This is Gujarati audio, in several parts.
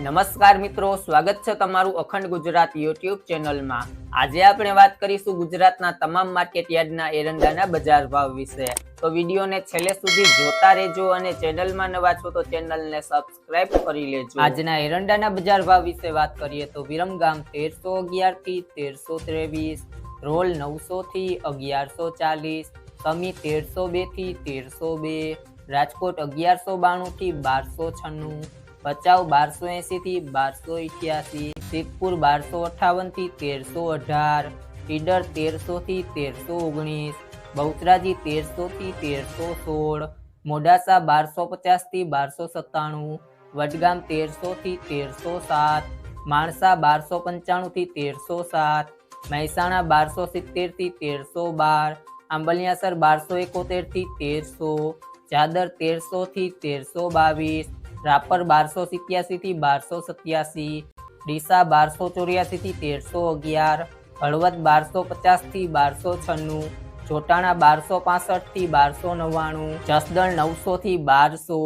નમસ્કાર મિત્રો, સ્વાગત છે તમારું અખંડ ગુજરાત યુટ્યુબ ચેનલમાં। આજે આપણે વાત કરીશું ગુજરાતના તમામ માર્કેટ યાર્ડના એરંડાના બજાર ભાવ વિશે। તો વિડીયોને છેલ્લે સુધી જોતા રહેજો અને ચેનલમાં નવા છો તો ચેનલને સબસ્ક્રાઇબ કરી લેજો। આજના એરંડાના બજાર ભાવ વિશે વાત કરીએ તો વિરમગામ 1311 થી 1323, રોલ 900 થી 1140, સમી 1302 થી 1302, રાજકોટ 1192 થી 1296, ભચાઉ 1280 થી 1288, સિદ્ધપુર 1258 થી 1318, ઈડર 1300 થી 1319, બહુચરાજી 1300 થી 1316, મોડાસા 1250 થી 1297, વડગામ 1300 થી 1307, માણસા 1295 થી 1307, મહેસાણા 1270 થી 1312, આંબલિયાસર 1271 થી 1300, જાદર 1300 થી 1322, રાપર 1287 થી 1287, ડીસા 1284 થી 1311, હળવદ 1250 થી 1296, ચોટાણા 1265 થી 1299, જસદણ 900 થી 1200,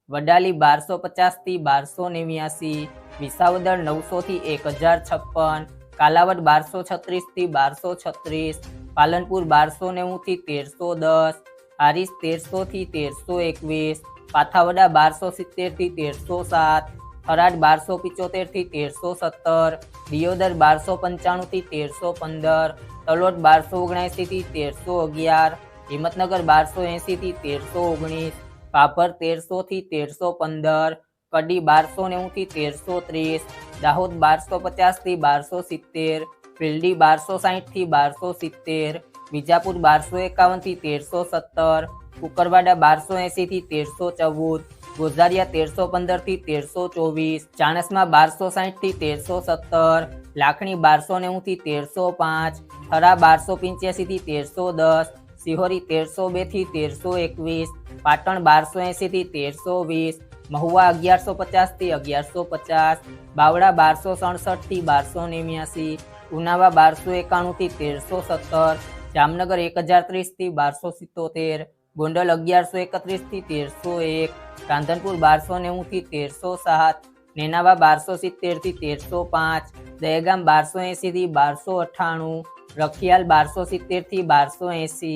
વડાલી 1250 થી 1289, વિસાવદર 900 થી 1056, કાલાવડ 1236 થી 1236, પાલનપુર 1290 થી 1310, હારીજ 1300 થી 1321, પાથાવડા 1270 થી 1307, થરાદ 1275 થી 1317, દિયોદર 1295 થી 1315, તલોદ 1279 થી 1311, હિંમતનગર 1280 થી 1319, ભાભર 1300 થી 1315, કડી 1290 થી 1330, દાહોદ 1250 થી 1270, પીલડી 1260 થી 1270, વિજાપુર 1251 થી 1317, કુકરવાડા 1280 થી 1314, ગોઝારિયા 1315 થી 1324, ચાણસ્મા 1260 થી 1317, લાખણી 1290 થી 1305, થરા 1285 થી 1310, સિહોરી 1302 થી 1321, પાટણ 1280 થી 1320, મહુવા 1150 થી 1150, બાવળા 1267 થી 1289, ઉનાવા 1291 થી 1317, જામનગર 1030 થી 1277, ગોંડલ 1131 થી 1301, રાંધનપુર 1290 થી 1307, નેનાવા 1270 થી 1305, દહેગામ 1280 થી 1298, રખિયાલ 1270 થી 1280,